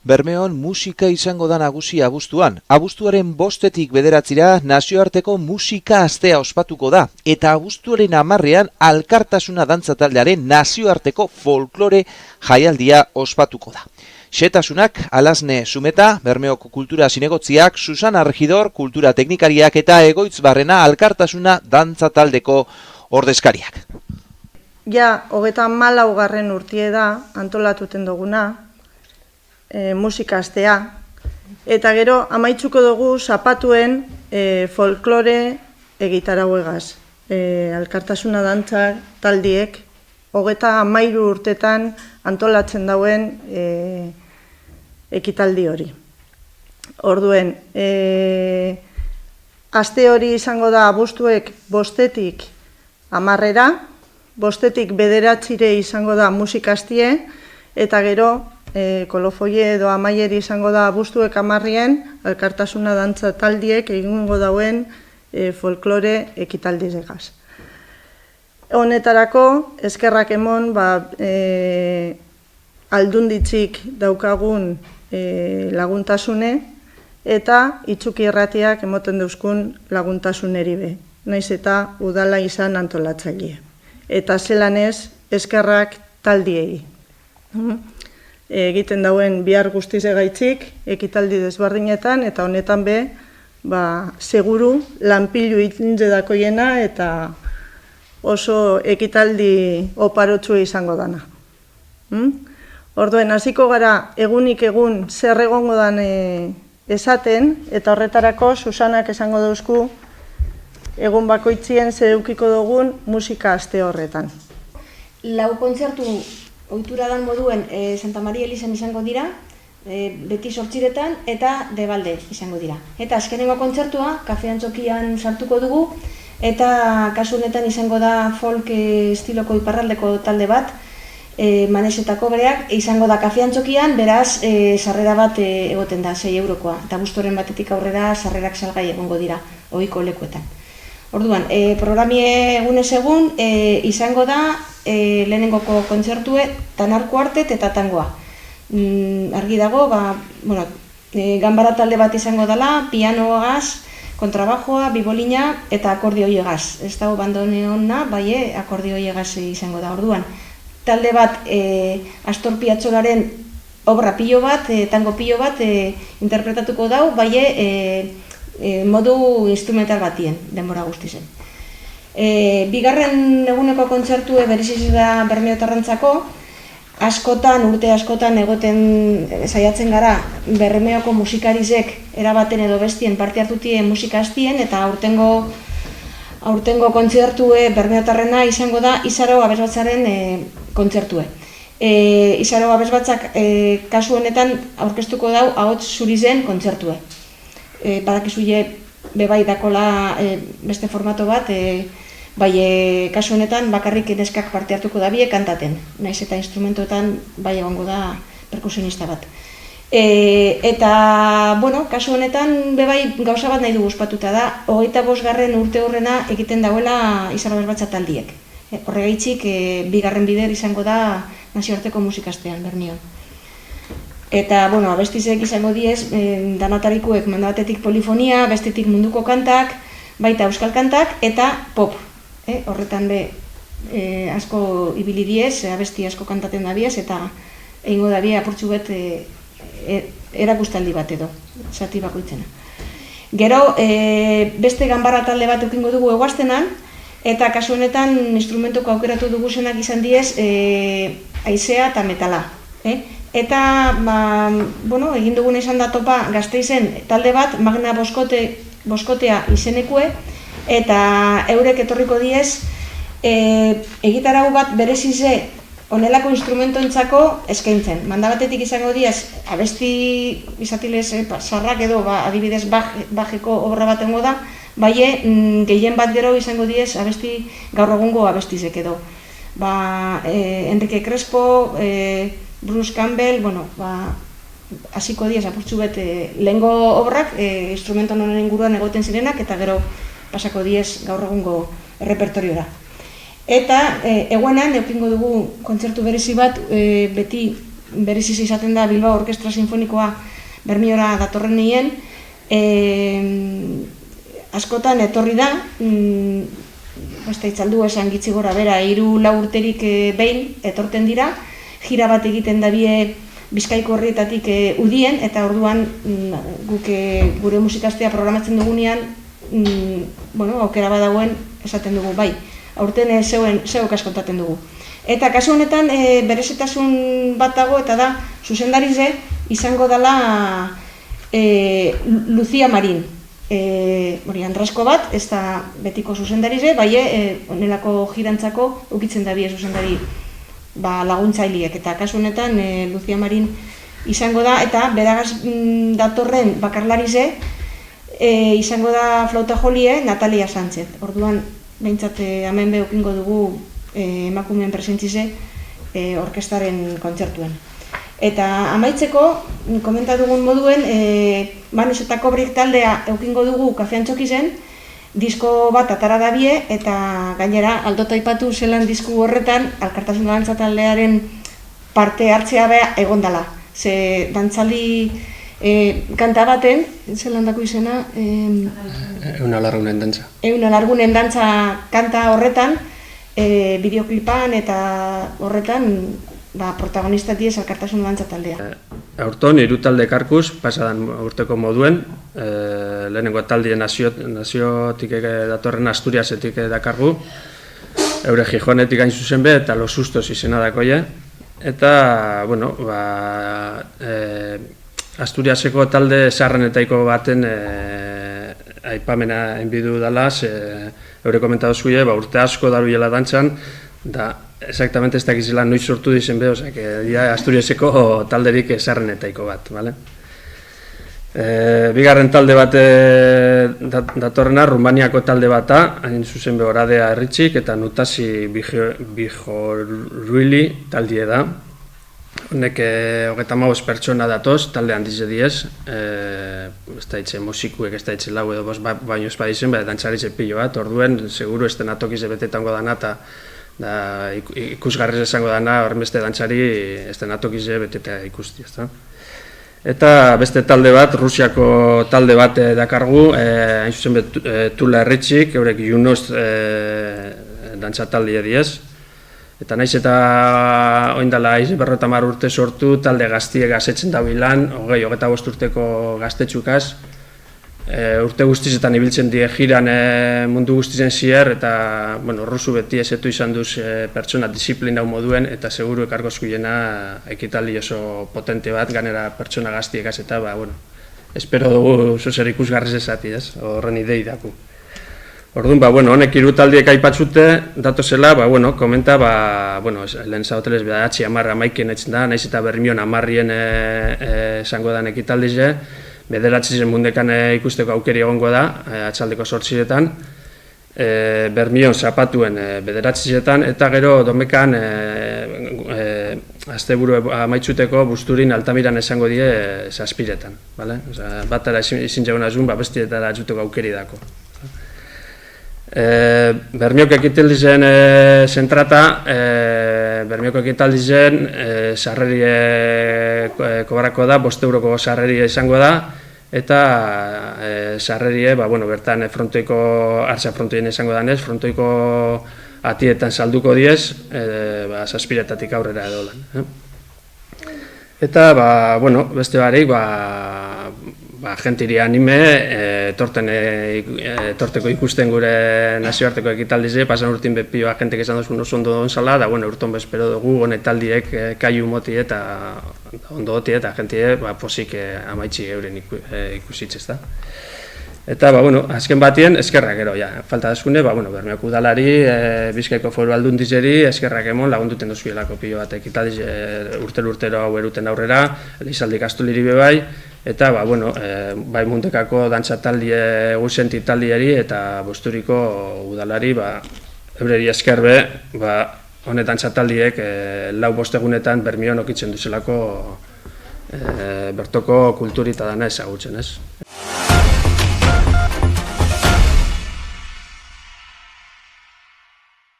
Bermeon musika izango da nagusi abuztuan. Abuztuaren 5-tik 9 nazioarteko musika astea ospatuko da. Eta abuztuaren 10ean Alkartasuna dantza taldearen nazioarteko folklore jaialdia ospatuko da. Xetasunak Alasne Zumeta, Bermeoko Kultura Zinegotziak, Susana Regidor, Kultura Teknikariak eta Egoitz Barrena Alkartasuna dantza taldeko ordezkariak. Ja, 34. urtie da antolatuten duguna, musika astea, eta gero amaitzuko dugu zapatuen folklore egitarauegaz. Alkartasuna dantza taldiek 33 urtetan antolatzen dauen ekitaldi hori. Orduen, aste hori izango da abuztuek 5-tik 10, 5-tik 9 izango da musika astie, eta gero kolofoie edo amaieri izango da abuztuek 10ean Alkartasuna dantza taldiek egingo dauen folklore ekitaldizegaz. Honetarako, eskerrak emon, aldunditzik daukagun laguntasune eta itxuki erratiak emoten duzkun laguntasuneri be, naiz eta udala izan antolatzaile. Eta zelanez, eskerrak taldiei. Egiten dauen bihar guztiz egaitzik, ekitaldi desberdinetan, eta honetan be, seguru lanpilu itintze dakoiena eta oso ekitaldi oparotxua izango dana. Orduen, hasiko gara egunik egun zer egongo dan esaten, eta horretarako Susanak esango dauzku egun bakoitzien zer eukiko dugun musika aste horretan. 4 kontzertu ohitura dan moduen Santa Maria Elizen izango dira, beti 8etan eta Debalde izango dira. Eta azkenengo kontzertua Kafe Antzokian sartuko dugu, eta kasu honetan izango da folk estiloko iparraldeko talde bat, Manesetako bereak, izango da Kafe Antzokian, beraz sarrera bat egoten da, 6 eurokoa. Eta abuztuaren batetik aurrera sarrerak salgai egongo dira, ohiko lekuetan. Orduan, programie egunez egun izango da lehenengoko kontzertue Tanarko Artet eta tangoa. Argi dago, ganbara talde bat izango dela, pianoagaz, kontrabajoa, bibolina eta akordioiegaz. Ez dago bandoneona, bai, akordioiegaz izango da. Orduan, talde bat Astor Piazzolaren obra pilo bat, tango pilo bat interpretatuko dau, bai, modu instrumental batien, denbora guztizen. Bigarren eguneko kontzertue bereziz da Bermeotarrentzako, urte askotan egoten saiatzen gara Bermeoko musikarizek erabaten edo bestien parte hartutien musika hastien, eta aurtengo kontzertue Bermeotarrena izango da Izaro Abesbatzaren kontzertue. Izaro Abesbatzak kasu honetan aurkeztuko dau ahots zurizen kontzertue. Badakizuie bebai dakola beste formato bat, bai kasu honetan bakarrik neskak parte hartuko dabie kantaten, naiz eta instrumentoetan bai egongo da perkusionista bat. Eta, kasu honetan bebai gauza bat nahi dugu ospatuta da, 25. urte horrena egiten dauela Izaro Abesbatza taldiek. Horregaitzik, bigarren bider izango da nazioarteko musikastean, Bermeon. Eta, abestizek izango diez, danatarikuek manda batetik polifonia, bestetik munduko kantak, baita euskal kantak, eta pop. Horretan be, asko ibili diez, abesti asko kantaten dabiez, eta egingo dabie apurtxu bet erakustaldi bat edo, zati bakoitzena. Gero, beste ganbara talde bat eukingo dugu eguaztenan, eta kasu honetan instrumentoko aukeratu dugu zenak izan diez, haizea eta metala. Eta, egin duguna izan da topa Gasteizen talde bat, Magna Boskotea izenekue, eta eurek etorriko diez, egitarau bat berezize onelako instrumentoentzako eskaintzen. Manda batetik izango diez, abesti izatilez sarrak edo, adibidez bajeko obra bat egongo da, bai, gehien bat gero izango diez abesti gaur egungo abestizek edo. Enrique Crespo, Bruce Campbell, hasiko diez apurtxu bet lehengo obrak instrumento honen inguruan egoten zirenak, eta gero pasako diez gaur egungo repertoriora. Eta eguenan eukingo dugu kontzertu berezi bat beti bereziz izaten da Bilbao Orkestra Sinfonikoa Bermiora datorren nien, askotan etorri da, itzaldu esan gitzi gora bera, 3-4 urterik behin etorten dira, gira bat egiten dabie Bizkaiko herrietatik udien, eta orduan guk gure musikastea programatzen dugunean, aukera badagoen esaten dugu, bai, aurten zeuek askontaten dugu. Eta kasu honetan berezitasun bat dago, eta da, zuzendarize izango dela Lucia Marin. Andrasko bat, ez da betiko zuzendarize, bai, onelako girantzako ukitzen dabie zuzendari laguntzaileek, eta kasu honetan Lucia Marin izango da, eta beragaz datorren bakarlarize izango da flauta jolie Natalia Sánchez. Orduan, behintzat hemen behukingo dugu emakumeen presentzize orkestaren kontzertuen. Eta amaitzeko, komenta dugun moduen, Manus eta Kobrik taldea eukingo dugu Kafean Txokizen, disko bat atara dabie, eta gainera aldota aipatu zelan disku horretan Alkartasun Dantza taldearen parte hartzea beha egon dela. Ze dantzaldi kanta baten, zelan dako izena? Euna Largunen Dantza. Euna Largunen Dantza kanta horretan, bideoklipan eta horretan protagonista diez Alkartasun Dantza taldea. Aurton, 3 talde karkuz, pasadan urteko moduen, lehenengo talde naziotik datorren Asturiasetik dakargu, eure Gijonetik hain zuzen be, eta Los Sustos izena dakoie. Eta, Asturiaseko talde zaharrenetaiko baten aipamena enbidu dela, eure komentatu zuie, urte asko daruela dantzan, da, exactamente ez dakizela noiz sortu dizen be, osea, Asturiaseko talderik zaharrenetaiko bat, bale? Bigarren talde bat datorrena, Rumaniako talde bata, hain zuzen be Oradea Erritxik, eta Nutasi Bijoruili taldie da. Honek 35 pertsona datoz, talde handize diez, ez da hitze musikuek, ez da hitze lau edo bost baino ez badizen, dantzarize pilo bat, orduen, seguru estenatokize betetango dana, eta ikusgarriz esango dana, horrenbeste dantzari estenatokize beteta ikusti, ez da. Eta beste talde bat, Rusiako talde bat dakargu, hain zuzen Tula Erritxik, eurek Junost dantza taldea diez. Eta naiz eta oindala 50 urte sortu, talde gaztiek asetzen da bilan, 25 urteko gaztetxukaz. Urte guztizetan ibiltzen die jiran mundu guztizen zier, eta rusu beti esetu izan duz pertsona disiplina moduen, eta seguru ekargozkuiena ekitaldi oso potente bat, ganera pertsona gaztiekaz, eta espero dugu zozer ikusgarriz ezati, horren idei daku. Orduan, honek 3 taldiek aipatzute, datozela, komenta, lehen zauteles bedatzi 10 amaiken etzen da, naiz eta Bermion 10 esango dan ekitaldize, 9 mundekan ikusteko aukeri egongo da, atxaldeko 8etan, Bermion zapatuen 9etan, eta gero domekan asteburu amaitzuteko Busturin Altamiran esango die 7etan. Batara izin jauna zuen, bestietara atzuteko aukeri dako. Bermiok ekitaldizen zentrata, Bermioko ekitaldizen sarreri kobrako da, 5 euroko sarreri izango da, eta sarreri bertan frontoiko, artza frontoien izango danez, frontoiko atietan salduko diez, 7etatik aurrera edo lan. Eta, beste barik, jentiri anime, torteko ikusten gure nazioarteko ekitaldize, pasan urtin bepioa jentek esan duzun oso ondo donzala, da urton bezpero dugu honetaldiek kaiu moti eta ondo goti eta jentie posik amaitzi euren ikusitzez da. Eta, azken batien, eskerrak gero, falta dazkune, Bermeok udalari, Bizkaiko Foru Aldundizeri, eskerrak emon lagunduten dozuelako pilo bat ekitaldize urtero hau eruten aurrera, Elizaldi Kastuliri bebai, eta, bai mundekako dantza taldie, guzenti taldieri eta Busturiko udalari, eureri eskerbe, honetan txataldiek 4-5 egunetan Bermion okitzen duzelako bertoko kulturita dana ezagutzen, ez?